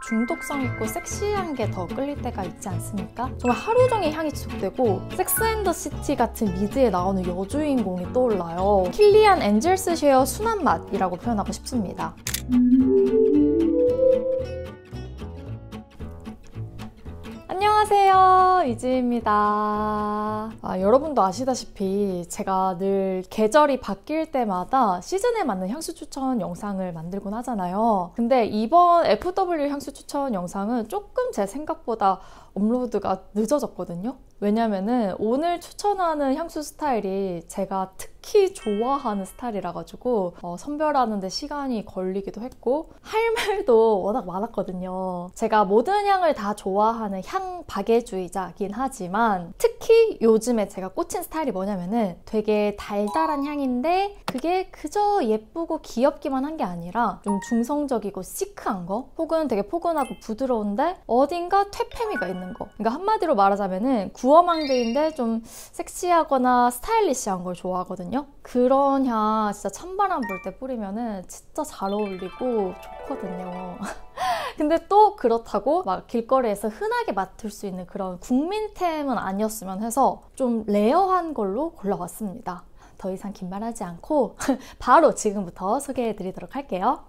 중독성 있고 섹시한 게 더 끌릴 때가 있지 않습니까? 정말 하루 종일 향이 지속되고 섹스 앤 더 시티 같은 미드에 나오는 여주인공이 떠올라요. 킬리안 엔젤스 쉐어 순한 맛이라고 표현하고 싶습니다. 안녕하세요, 이지입니다. 여러분도 아시다시피 제가 늘 계절이 바뀔 때마다 시즌에 맞는 향수 추천 영상을 만들곤 하잖아요. 근데 이번 FW 향수 추천 영상은 조금 제 생각보다 업로드가 늦어졌거든요. 왜냐면은 오늘 추천하는 향수 스타일이 제가 특히 좋아하는 스타일이라 가지고 선별하는데 시간이 걸리기도 했고 할 말도 워낙 많았거든요. 제가 모든 향을 다 좋아하는 향 박애주의자긴 하지만 특히 요즘에 제가 꽂힌 스타일이 뭐냐면은 되게 달달한 향인데 그게 그저 예쁘고 귀엽기만 한 게 아니라 좀 중성적이고 시크한 거, 혹은 되게 포근하고 부드러운데 어딘가 퇴폐미가 있는 거. 그러니까 한마디로 말하자면은 구어망대인데 좀 섹시하거나 스타일리시한 걸 좋아하거든요. 그런 향 진짜 찬바람 불 때 뿌리면은 진짜 잘 어울리고 좋거든요. 근데 또 그렇다고 막 길거리에서 흔하게 맡을 수 있는 그런 국민템은 아니었으면 해서 좀 레어한 걸로 골라왔습니다. 더 이상 긴 말하지 않고 바로 지금부터 소개해드리도록 할게요.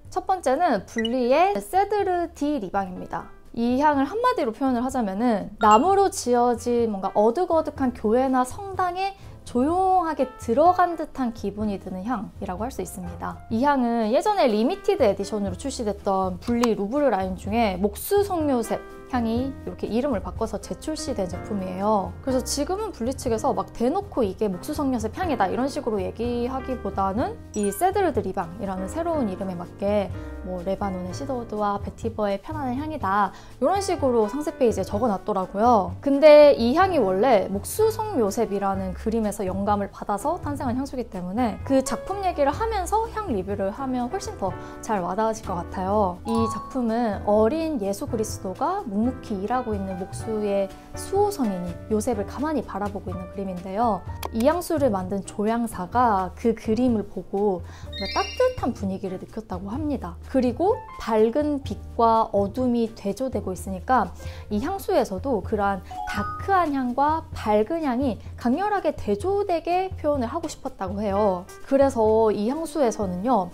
첫 번째는 분리의 세드르 디 리방입니다. 이 향을 한마디로 표현을 하자면은 나무로 지어진 뭔가 어둑어둑한 교회나 성당에 조용하게 들어간 듯한 기분이 드는 향이라고 할 수 있습니다. 이 향은 예전에 리미티드 에디션으로 출시됐던 분리 루브르 라인 중에 목수 성묘색 향이 이렇게 이름을 바꿔서 재출시된 제품이에요. 그래서 지금은 분리 측에서 막 대놓고 이게 목수 성묘색 향이다 이런 식으로 얘기하기보다는 이 세드르 드 리방이라는 새로운 이름에 맞게 뭐 레바논의 시더우드와 베티버의 편안한 향이다 이런 식으로 상세 페이지에 적어놨더라고요. 근데 이 향이 원래 목수성 요셉이라는 그림에서 영감을 받아서 탄생한 향수이기 때문에 그 작품 얘기를 하면서 향 리뷰를 하면 훨씬 더 잘 와닿으실 것 같아요. 이 작품은 어린 예수 그리스도가 묵묵히 일하고 있는 목수의 수호 성인이 요셉을 가만히 바라보고 있는 그림인데요. 이 향수를 만든 조향사가 그 그림을 보고 따뜻한 분위기를 느꼈다고 합니다. 그리고 밝은 빛과 어둠이 대조되고 있으니까 이 향수에서도 그러한 다크한 향과 밝은 향이 강렬하게 대조되게 표현을 하고 싶었다고 해요. 그래서 이 향수에서는요,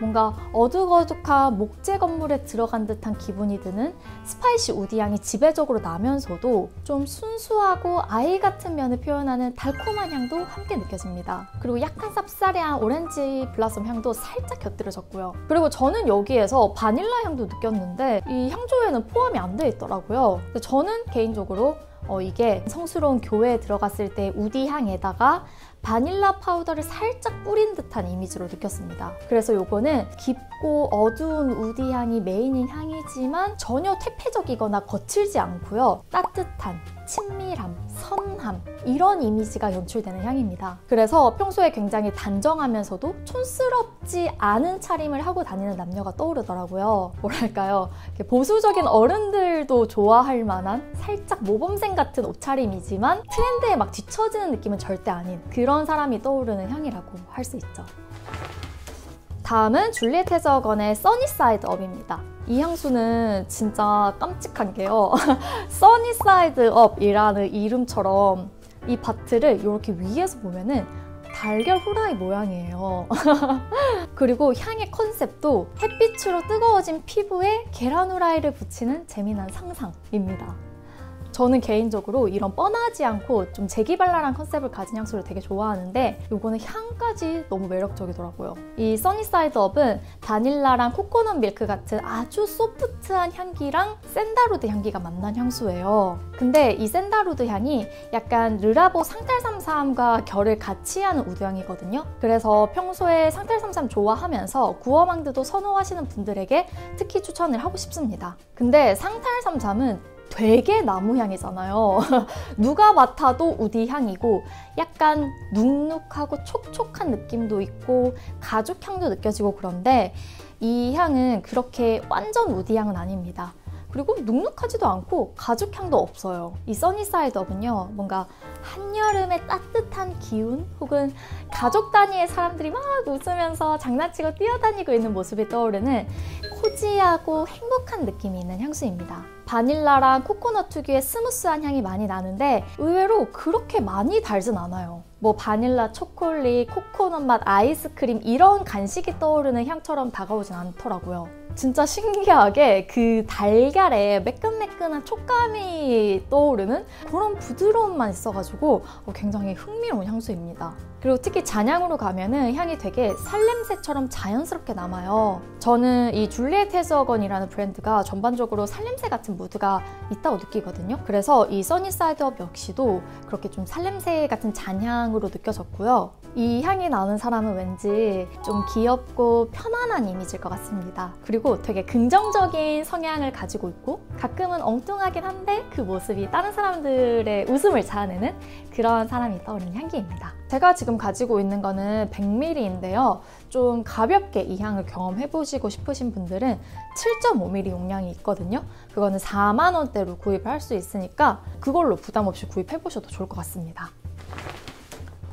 뭔가 어둑어둑한 목재 건물에 들어간 듯한 기분이 드는 스파이시 우디 향이 지배적으로 나면서도 좀 순수하고 아이 같은 면을 표현하는 달콤한 향도 함께 느껴집니다. 그리고 약간 쌉싸래한 오렌지 블라썸 향도 살짝 곁들여졌고요. 그리고 저는 여기에서 바닐라 향도 느꼈는데 이 향조에는 포함이 안 돼 있더라고요. 근데 저는 개인적으로 이게 성스러운 교회에 들어갔을 때 우디 향에다가 바닐라 파우더를 살짝 뿌린 듯한 이미지로 느꼈습니다. 그래서 요거는 깊고 어두운 우디 향이 메인인 향이지만 전혀 퇴폐적이거나 거칠지 않고요. 따뜻한 친밀함, 선함 이런 이미지가 연출되는 향입니다. 그래서 평소에 굉장히 단정하면서도 촌스럽지 않은 차림을 하고 다니는 남녀가 떠오르더라고요. 뭐랄까요? 보수적인 어른들도 좋아할 만한 살짝 모범생 같은 옷차림이지만 트렌드에 막 뒤처지는 느낌은 절대 아닌 그런 사람이 떠오르는 향이라고 할 수 있죠. 다음은 줄리엣 헤저건의 써니사이드 업입니다. 이 향수는 진짜 깜찍한 게요. 써니사이드 업이라는 이름처럼 이 바트를 이렇게 위에서 보면은 달걀 후라이 모양이에요. 그리고 향의 컨셉도 햇빛으로 뜨거워진 피부에 계란 후라이를 붙이는 재미난 상상입니다. 저는 개인적으로 이런 뻔하지 않고 좀 재기발랄한 컨셉을 가진 향수를 되게 좋아하는데 이거는 향까지 너무 매력적이더라고요. 이 써니사이드 업은 바닐라랑 코코넛 밀크 같은 아주 소프트한 향기랑 샌다루드 향기가 만난 향수예요. 근데 이 샌다루드 향이 약간 르라보 상탈삼삼과 결을 같이 하는 우드향이거든요. 그래서 평소에 상탈삼삼 좋아하면서 구어망드도 선호하시는 분들에게 특히 추천을 하고 싶습니다. 근데 상탈삼삼은 되게 나무향이잖아요. 누가 맡아도 우디 향이고 약간 눅눅하고 촉촉한 느낌도 있고 가죽향도 느껴지고 그런데 이 향은 그렇게 완전 우디 향은 아닙니다. 그리고 눅눅하지도 않고 가죽향도 없어요. 이 써니사이드업은요, 뭔가 한여름의 따뜻한 기운 혹은 가족 단위의 사람들이 막 웃으면서 장난치고 뛰어다니고 있는 모습이 떠오르는 코지하고 행복한 느낌이 있는 향수입니다. 바닐라랑 코코넛 특유의 스무스한 향이 많이 나는데 의외로 그렇게 많이 달진 않아요. 뭐 바닐라, 초콜릿, 코코넛 맛, 아이스크림 이런 간식이 떠오르는 향처럼 다가오진 않더라고요. 진짜 신기하게 그 달걀에 매끈매끈한 촉감이 떠오르는 그런 부드러움만 있어가지고 굉장히 흥미로운 향수입니다. 그리고 특히 잔향으로 가면은 향이 되게 살냄새처럼 자연스럽게 남아요. 저는 이 줄리엣 헤즈어건이라는 브랜드가 전반적으로 살냄새 같은 무드가 있다고 느끼거든요. 그래서 이 써니사이드업 역시도 그렇게 좀 살냄새 같은 잔향으로 느껴졌고요. 이 향이 나는 사람은 왠지 좀 귀엽고 편안한 이미지일 것 같습니다. 그리고 되게 긍정적인 성향을 가지고 있고 가끔은 엉뚱하긴 한데 그 모습이 다른 사람들의 웃음을 자아내는 그런 사람이 떠오르는 향기입니다. 제가 지금 가지고 있는 거는 100ml인데요. 좀 가볍게 이 향을 경험해보시고 싶으신 분들은 7.5ml 용량이 있거든요. 그거는 4만 원대로 구입을 할 수 있으니까 그걸로 부담 없이 구입해보셔도 좋을 것 같습니다.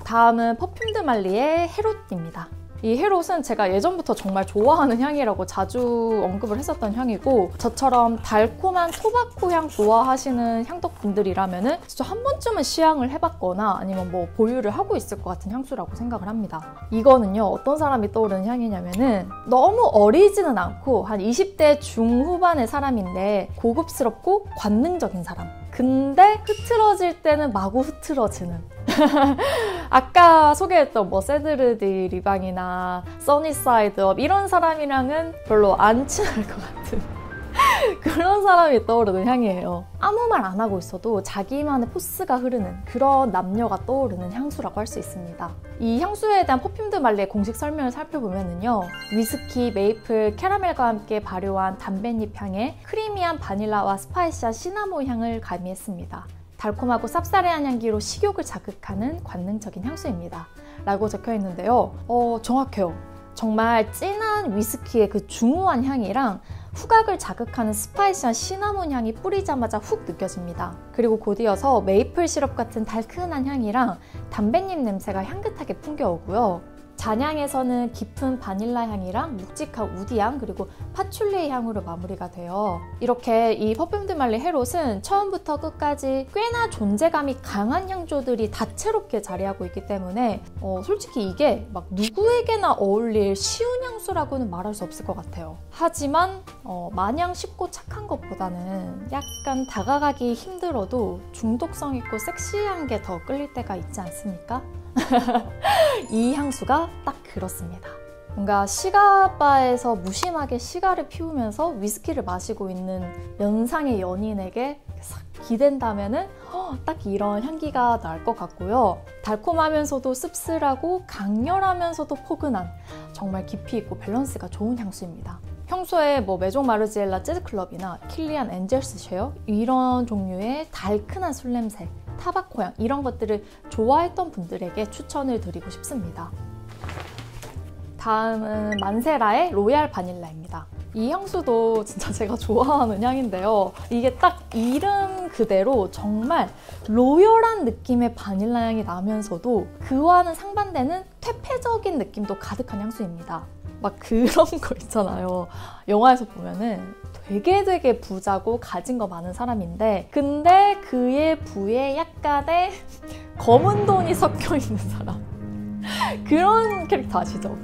다음은 퍼퓸드 말리의 헤롯입니다. 이 헤롯은 제가 예전부터 정말 좋아하는 향이라고 자주 언급을 했었던 향이고 저처럼 달콤한 토바코 향 좋아하시는 향덕분들이라면 진짜 한 번쯤은 시향을 해봤거나 아니면 뭐 보유를 하고 있을 것 같은 향수라고 생각을 합니다. 이거는요, 어떤 사람이 떠오르는 향이냐면은 너무 어리지는 않고 한 20대 중후반의 사람인데 고급스럽고 관능적인 사람. 근데 흐트러질 때는 마구 흐트러지는 아까 소개했던 뭐 세드르디 리방이나 써니사이드업 이런 사람이랑은 별로 안 친할 것 같은 그런 사람이 떠오르는 향이에요. 아무 말 안 하고 있어도 자기만의 포스가 흐르는 그런 남녀가 떠오르는 향수라고 할 수 있습니다. 이 향수에 대한 퍼퓸드 말리의 공식 설명을 살펴보면요, 위스키, 메이플, 캐러멜과 함께 발효한 담뱃잎 향에 크리미한 바닐라와 스파이시한 시나몬 향을 가미했습니다. 달콤하고 쌉싸래한 향기로 식욕을 자극하는 관능적인 향수입니다. 라고 적혀 있는데요. 정확해요. 정말 진한 위스키의 그 중후한 향이랑 후각을 자극하는 스파이시한 시나몬 향이 뿌리자마자 훅 느껴집니다. 그리고 곧이어서 메이플 시럽 같은 달큰한 향이랑 담뱃잎 냄새가 향긋하게 풍겨오고요. 잔향에서는 깊은 바닐라 향이랑 묵직한 우디향 그리고 파출리 향으로 마무리가 돼요. 이렇게 이 퍼퓸드 말리 헤롯은 처음부터 끝까지 꽤나 존재감이 강한 향조들이 다채롭게 자리하고 있기 때문에 솔직히 이게 막 누구에게나 어울릴 쉬운 향수라고는 말할 수 없을 것 같아요. 하지만 마냥 쉽고 착한 것보다는 약간 다가가기 힘들어도 중독성 있고 섹시한 게 더 끌릴 때가 있지 않습니까? 이 향수가 딱 그렇습니다. 뭔가 시가바에서 무심하게 시가를 피우면서 위스키를 마시고 있는 연상의 연인에게 싹 기댄다면은 딱 이런 향기가 날 것 같고요. 달콤하면서도 씁쓸하고 강렬하면서도 포근한 정말 깊이 있고 밸런스가 좋은 향수입니다. 평소에 뭐 메종 마르지엘라 재즈클럽이나 킬리안 엔젤스 쉐어 이런 종류의 달큰한 술 냄새, 타바코 향 이런 것들을 좋아했던 분들에게 추천을 드리고 싶습니다. 다음은 만세라의 로얄 바닐라입니다. 이 향수도 진짜 제가 좋아하는 향인데요. 이게 딱 이름 그대로 정말 로열한 느낌의 바닐라 향이 나면서도 그와는 상반되는 퇴폐적인 느낌도 가득한 향수입니다. 막 그런 거 있잖아요. 영화에서 보면은 되게 부자고 가진 거 많은 사람인데 근데 그의 부에 약간의 검은 돈이 섞여 있는 사람. 그런 캐릭터 아시죠?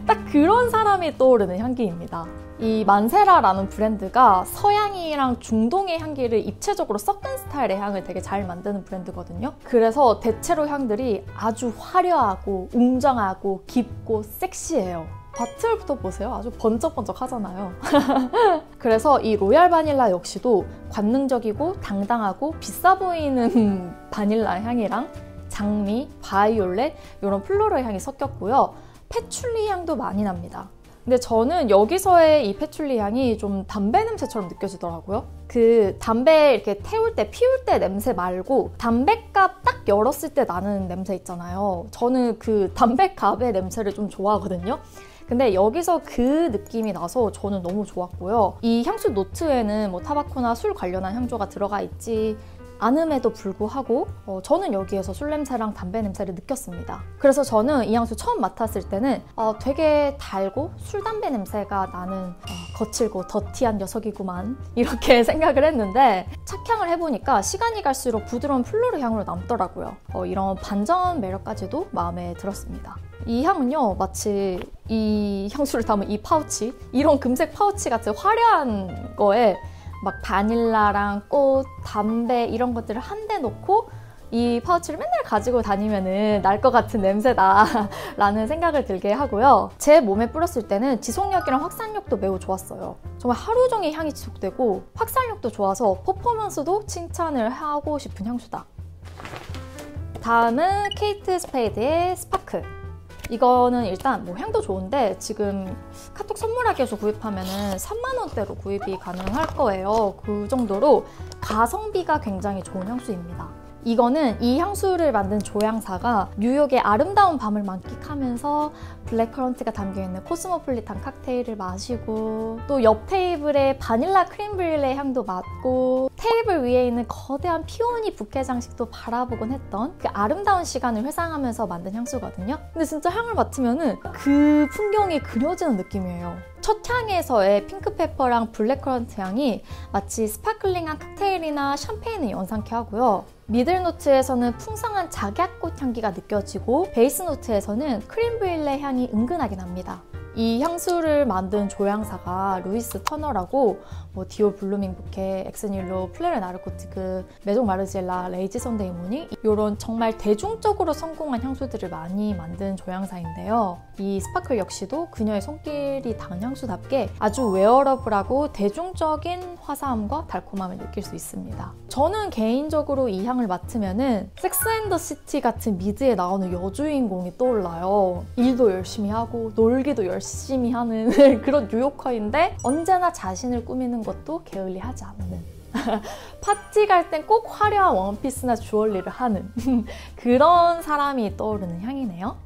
딱 그런 사람이 떠오르는 향기입니다. 이 만세라라는 브랜드가 서양이랑 중동의 향기를 입체적으로 섞은 스타일의 향을 되게 잘 만드는 브랜드거든요. 그래서 대체로 향들이 아주 화려하고 웅장하고 깊고 섹시해요. 바틀부터 보세요. 아주 번쩍번쩍 하잖아요. 그래서 이 로얄 바닐라 역시도 관능적이고 당당하고 비싸 보이는 바닐라 향이랑 장미, 바이올렛 이런 플로럴 향이 섞였고요. 패출리 향도 많이 납니다. 근데 저는 여기서의 이 패출리 향이 좀 담배 냄새처럼 느껴지더라고요. 그 담배 이렇게 태울 때, 피울 때 냄새 말고 담배갑 딱 열었을 때 나는 냄새 있잖아요. 저는 그 담배갑의 냄새를 좀 좋아하거든요. 근데 여기서 그 느낌이 나서 저는 너무 좋았고요. 이 향수 노트에는 뭐 타바코나 술 관련한 향조가 들어가 있지 않음에도 불구하고 저는 여기에서 술 냄새랑 담배 냄새를 느꼈습니다. 그래서 저는 이 향수 처음 맡았을 때는 되게 달고 술, 담배 냄새가 나는 거칠고 더티한 녀석이구만 이렇게 생각을 했는데 착향을 해보니까 시간이 갈수록 부드러운 플로르 향으로 남더라고요. 이런 반전 매력까지도 마음에 들었습니다. 이 향은요, 마치 이 향수를 담은 이 파우치, 이런 금색 파우치 같은 화려한 거에 막 바닐라랑 꽃, 담배 이런 것들을 한데 놓고 이 파우치를 맨날 가지고 다니면은 날 것 같은 냄새다 라는 생각을 들게 하고요. 제 몸에 뿌렸을 때는 지속력이랑 확산력도 매우 좋았어요. 정말 하루 종일 향이 지속되고 확산력도 좋아서 퍼포먼스도 칭찬을 하고 싶은 향수다. 다음은 케이트 스페이드의 스파크. 이거는 일단 뭐 향도 좋은데 지금 카톡 선물하기에서 구입하면은 3만 원대로 구입이 가능할 거예요. 그 정도로 가성비가 굉장히 좋은 향수입니다. 이거는 이 향수를 만든 조향사가 뉴욕의 아름다운 밤을 만끽하면서 블랙커런트가 담겨있는 코스모폴리탄 칵테일을 마시고 또 옆 테이블에 바닐라 크림 브릴레 향도 맡고 테이블 위에 있는 거대한 피오니 부케 장식도 바라보곤 했던 그 아름다운 시간을 회상하면서 만든 향수거든요. 근데 진짜 향을 맡으면은 그 풍경이 그려지는 느낌이에요. 첫 향에서의 핑크페퍼랑 블랙커런트 향이 마치 스파클링한 칵테일이나 샴페인을 연상케 하고요. 미들 노트에서는 풍성한 작약꽃 향기가 느껴지고 베이스 노트에서는 크림 브릴레 향이 은근하게 납니다. 이 향수를 만든 조향사가 루이스 터너라고 뭐 디올 블루밍 부케, 엑스닐로, 플레르 나르코티크, 메종 마르지엘라, 레이지 선데이 모닝 이런 정말 대중적으로 성공한 향수들을 많이 만든 조향사인데요. 이 스파클 역시도 그녀의 손길이 닿은 향수답게 아주 웨어러블하고 대중적인 화사함과 달콤함을 느낄 수 있습니다. 저는 개인적으로 이 향을 맡으면은 섹스 앤 더 시티 같은 미드에 나오는 여주인공이 떠올라요. 일도 열심히 하고 놀기도 열심히 하는 그런 뉴요커인데 언제나 자신을 꾸미는 것도 게을리하지 않는 파티 갈 땐 꼭 화려한 원피스나 주얼리를 하는 그런 사람이 떠오르는 향이네요.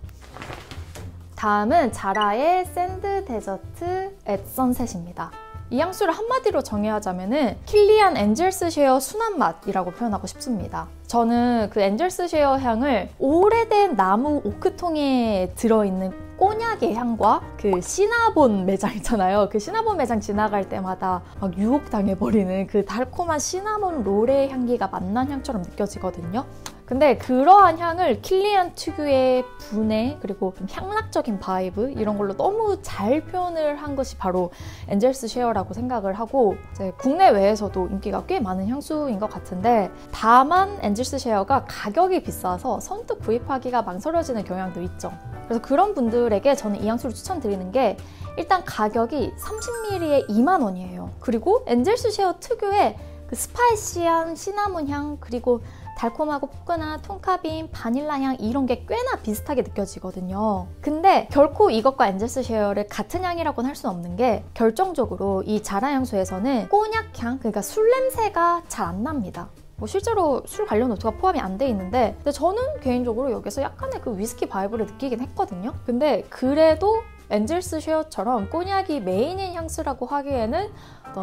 다음은 자라의 샌드 데저트 앳 선셋입니다. 이 향수를 한마디로 정의하자면은 킬리안 엔젤스 쉐어 순한 맛이라고 표현하고 싶습니다. 저는 그 엔젤스 쉐어 향을 오래된 나무 오크통에 들어있는 꼬냑의 향과 그 시나본 매장 있잖아요. 그 시나본 매장 지나갈 때마다 막 유혹당해버리는 그 달콤한 시나몬 롤의 향기가 만난 향처럼 느껴지거든요. 근데 그러한 향을 킬리안 특유의 분해 그리고 좀 향락적인 바이브 이런 걸로 너무 잘 표현을 한 것이 바로 엔젤스 쉐어라고 생각을 하고 이제 국내외에서도 인기가 꽤 많은 향수인 것 같은데 다만 엔젤스 쉐어가 가격이 비싸서 선뜻 구입하기가 망설여지는 경향도 있죠. 그래서 그런 분들에게 저는 이 향수를 추천드리는 게 일단 가격이 30ml에 2만 원이에요. 그리고 엔젤스 쉐어 특유의 그 스파이시한 시나몬 향 그리고 달콤하고 포근한 톤카빈, 바닐라 향 이런 게 꽤나 비슷하게 느껴지거든요. 근데 결코 이것과 엔젤스 쉐어를 같은 향이라고는 할 수는 없는 게 결정적으로 이 자라 향수에서는 꼬냑 향, 그러니까 술 냄새가 잘 안 납니다. 뭐 실제로 술 관련 노트가 포함이 안 돼 있는데 근데 저는 개인적으로 여기서 약간의 그 위스키 바이브를 느끼긴 했거든요. 근데 그래도 엔젤스 쉐어처럼 꼬냑이 메인인 향수라고 하기에는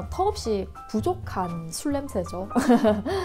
턱없이 부족한 술 냄새죠.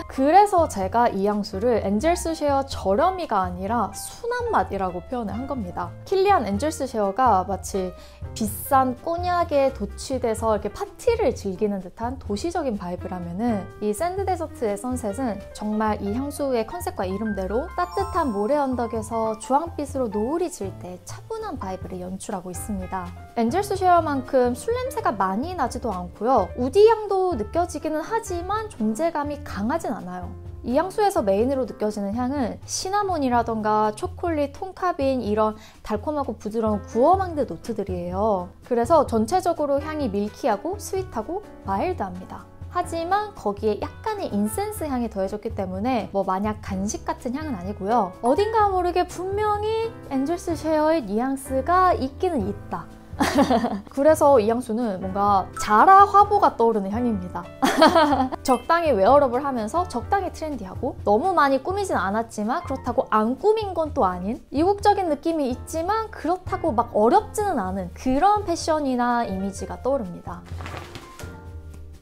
그래서 제가 이 향수를 엔젤스 쉐어 저렴이가 아니라 순한 맛이라고 표현을 한 겁니다. 킬리안 엔젤스 쉐어가 마치 비싼 꼬냑에 도취돼서 이렇게 파티를 즐기는 듯한 도시적인 바이브라면은 이 샌드 데저트의 선셋은 정말 이 향수의 컨셉과 이름대로 따뜻한 모래 언덕에서 주황빛으로 노을이 질 때 차분한 바이브를 연출하고 있습니다. 엔젤스 쉐어만큼 술 냄새가 많이 나지도 않고요. 우디 향도 느껴지기는 하지만 존재감이 강하진 않아요. 이 향수에서 메인으로 느껴지는 향은 시나몬이라던가 초콜릿, 톤카빈 이런 달콤하고 부드러운 구어망드 노트들이에요. 그래서 전체적으로 향이 밀키하고 스윗하고 마일드합니다. 하지만 거기에 약간의 인센스 향이 더해졌기 때문에 뭐 마냥 간식 같은 향은 아니고요. 어딘가 모르게 분명히 엔젤스 쉐어의 뉘앙스가 있기는 있다. 그래서 이 향수는 뭔가 자라 화보가 떠오르는 향입니다. 적당히 웨어러블 하면서 적당히 트렌디하고 너무 많이 꾸미진 않았지만 그렇다고 안 꾸민 건 또 아닌 이국적인 느낌이 있지만 그렇다고 막 어렵지는 않은 그런 패션이나 이미지가 떠오릅니다.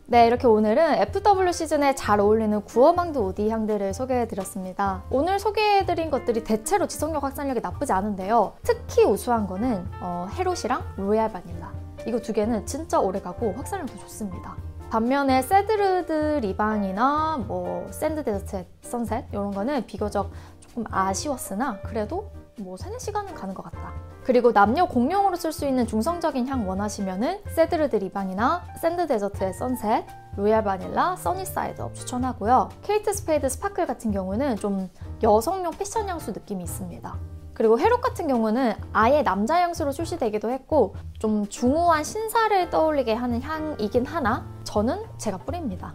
네, 이렇게 오늘은 FW 시즌에 잘 어울리는 구어망드 우디 향들을 소개해드렸습니다. 오늘 소개해드린 것들이 대체로 지속력 확산력이 나쁘지 않은데요. 특히 우수한 거는 헤롯이랑 로얄 바닐라. 이거 두 개는 진짜 오래가고 확산력도 좋습니다. 반면에 세드르드 리방이나 뭐 샌드 데저트 선셋 이런 거는 비교적 조금 아쉬웠으나 그래도 뭐 3-4시간은 가는 것 같다. 그리고 남녀 공용으로 쓸 수 있는 중성적인 향 원하시면은 세드르드 리방이나 샌드 데저트의 선셋, 로얄 바닐라, 써니사이드업 추천하고요. 케이트 스페이드 스파클 같은 경우는 좀 여성용 패션 향수 느낌이 있습니다. 그리고 헤롯 같은 경우는 아예 남자 향수로 출시되기도 했고 좀 중후한 신사를 떠올리게 하는 향이긴 하나 저는 제가 뿌립니다.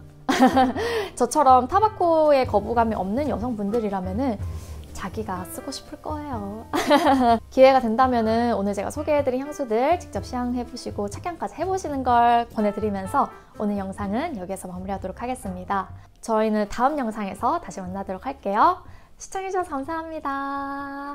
저처럼 타바코에 거부감이 없는 여성분들이라면은 자기가 쓰고 싶을 거예요. 기회가 된다면은 오늘 제가 소개해드린 향수들 직접 시향해보시고 착향까지 해보시는 걸 권해드리면서 오늘 영상은 여기에서 마무리하도록 하겠습니다. 저희는 다음 영상에서 다시 만나도록 할게요. 시청해주셔서 감사합니다.